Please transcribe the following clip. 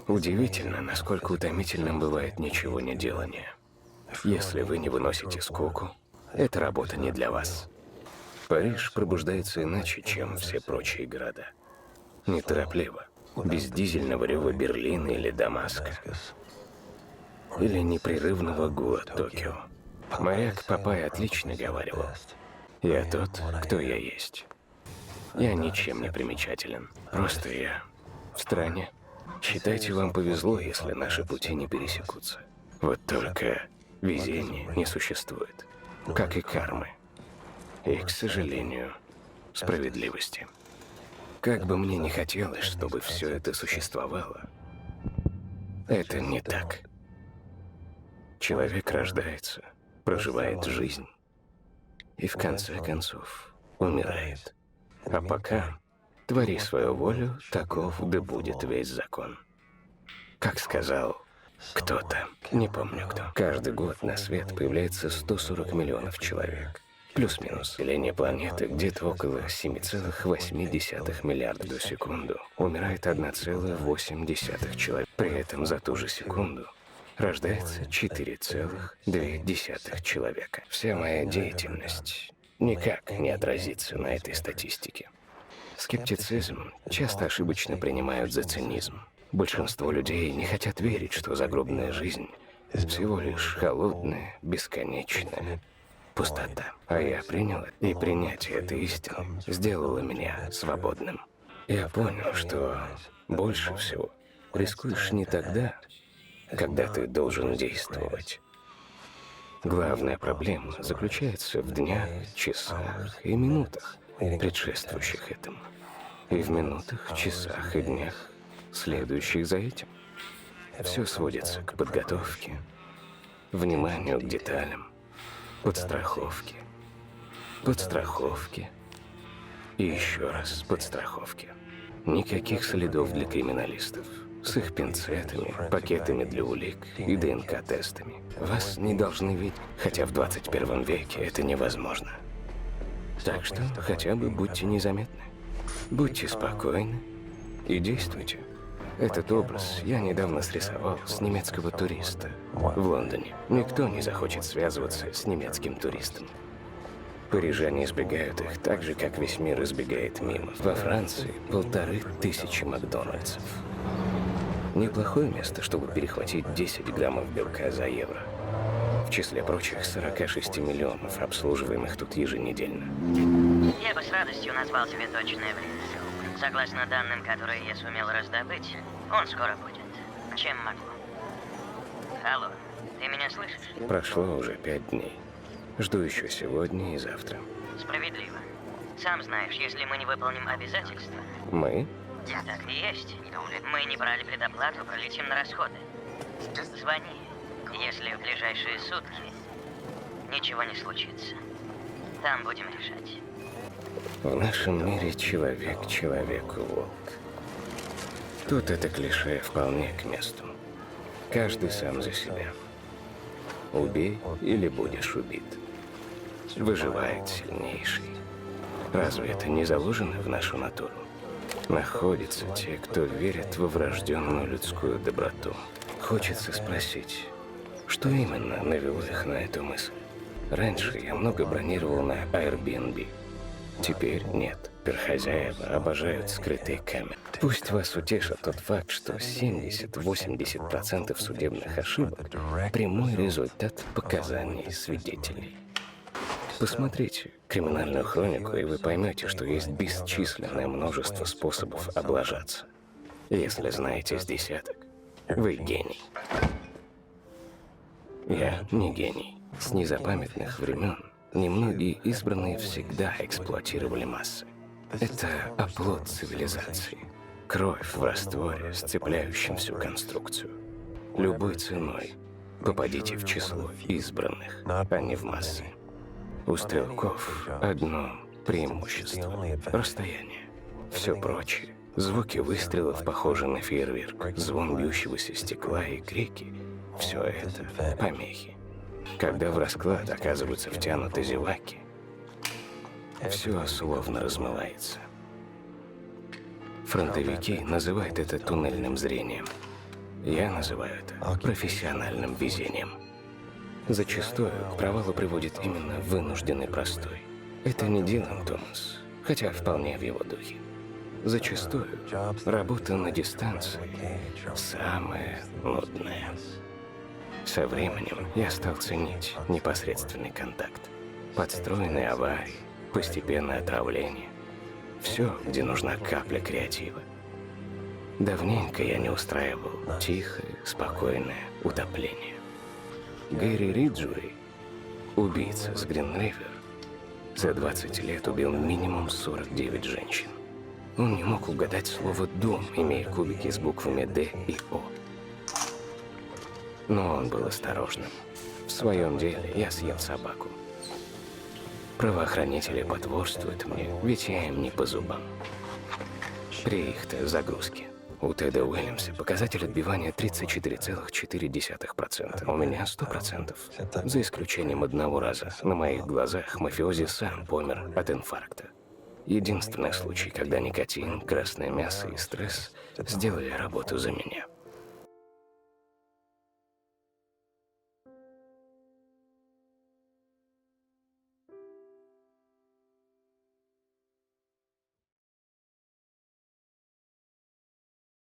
Удивительно, насколько утомительным бывает ничего не делание. Если вы не выносите скуку, эта работа не для вас. Париж пробуждается иначе, чем все прочие города. Неторопливо, без дизельного рева Берлина или Дамаска, или непрерывного гула Токио. Моряк Папай отлично говаривал: «Я тот, кто я есть. Я ничем не примечателен. Просто я в стране. Считайте, вам повезло, если наши пути не пересекутся. Вот только везения не существует, как и кармы. И, к сожалению, справедливости. Как бы мне ни хотелось, чтобы все это существовало, это не так. Человек рождается, проживает жизнь и в конце концов умирает. А пока твори свою волю, таков да будет весь закон». Как сказал кто-то, не помню кто, каждый год на свет появляется 140 миллионов человек. Плюс-минус. Население планеты где-то около 7,8 миллиарда в секунду. Умирает 1,8 человека. При этом за ту же секунду рождается 4,2 человека. Вся моя деятельность никак не отразится на этой статистике. Скептицизм часто ошибочно принимают за цинизм. Большинство людей не хотят верить, что загробная жизнь всего лишь холодная, бесконечная пустота. А я принял это, и принятие этой истины сделало меня свободным. Я понял, что больше всего рискуешь не тогда, когда ты должен действовать. Главная проблема заключается в днях, часах и минутах, предшествующих этому. И в минутах, часах и днях, следующих за этим. Все сводится к подготовке, вниманию к деталям, подстраховке и еще раз подстраховке. Никаких следов для криминалистов с их пинцетами, пакетами для улик и ДНК-тестами. Вас не должны видеть, хотя в 21 веке это невозможно. Так что хотя бы будьте незаметны, будьте спокойны и действуйте. Этот образ я недавно срисовал с немецкого туриста в Лондоне. Никто не захочет связываться с немецким туристом. Парижане избегают их так же, как весь мир избегает мимо. Во Франции 1500 Макдональдсов. Неплохое место, чтобы перехватить 10 граммов белка за евро. В числе прочих 46 миллионов, обслуживаемых тут еженедельно. Я бы с радостью назвал тебе точное время. Согласно данным, которые я сумел раздобыть, он скоро будет. Чем могу? Алло, ты меня слышишь? Прошло уже 5 дней. Жду еще сегодня и завтра. Справедливо. Сам знаешь, если мы не выполним обязательства... Мы? Так и есть. Мы не брали предоплату, пролетим на расходы. Звони, если в ближайшие сутки ничего не случится. Там будем решать. В нашем мире человек человеку волк. Тут это клише вполне к месту. Каждый сам за себя. Убей или будешь убит. Выживает сильнейший. Разве это не заложено в нашу натуру? Находятся те, кто верит во врожденную людскую доброту. Хочется спросить, что именно навело их на эту мысль? Раньше я много бронировал на Airbnb. Теперь нет. Хозяева обожают скрытые камеры. Пусть вас утешит тот факт, что 70-80% судебных ошибок – прямой результат показаний свидетелей. Посмотрите криминальную хронику, и вы поймете, что есть бесчисленное множество способов облажаться. Если знаете с десяток, вы гений. Я не гений. С незапамятных времен немногие избранные всегда эксплуатировали массы. Это оплот цивилизации. Кровь в растворе, сцепляющем всю конструкцию. Любой ценой попадите в число избранных, а не в массы. У стрелков одно преимущество – расстояние. Все прочее – звуки выстрелов похожи на фейерверк, звон бьющегося стекла и крики – все это помехи. Когда в расклад оказываются втянуты зеваки, все словно размывается. Фронтовики называют это туннельным зрением. Я называю это профессиональным везением. Зачастую к провалу приводит именно вынужденный простой. Это не Дилан Томас, хотя вполне в его духе. Зачастую работа на дистанции самая нудная. Со временем я стал ценить непосредственный контакт. Подстроенные аварии, постепенное отравление. Все, где нужна капля креатива. Давненько я не устраивал тихое, спокойное утопление. Гэри Риджуэй, убийца с Грин-Ривер, за 20 лет убил минимум 49 женщин. Он не мог угадать слово «дом», имея кубики с буквами «Д» и «О». Но он был осторожным. В своем деле я съел собаку. Правоохранители потворствуют мне, ведь я им не по зубам. При их-то загрузке. У Теда Уильямса показатель отбивания 34,4%. У меня 100%. За исключением одного раза. На моих глазах мафиози сам помер от инфаркта. Единственный случай, когда никотин, красное мясо и стресс сделали работу за меня.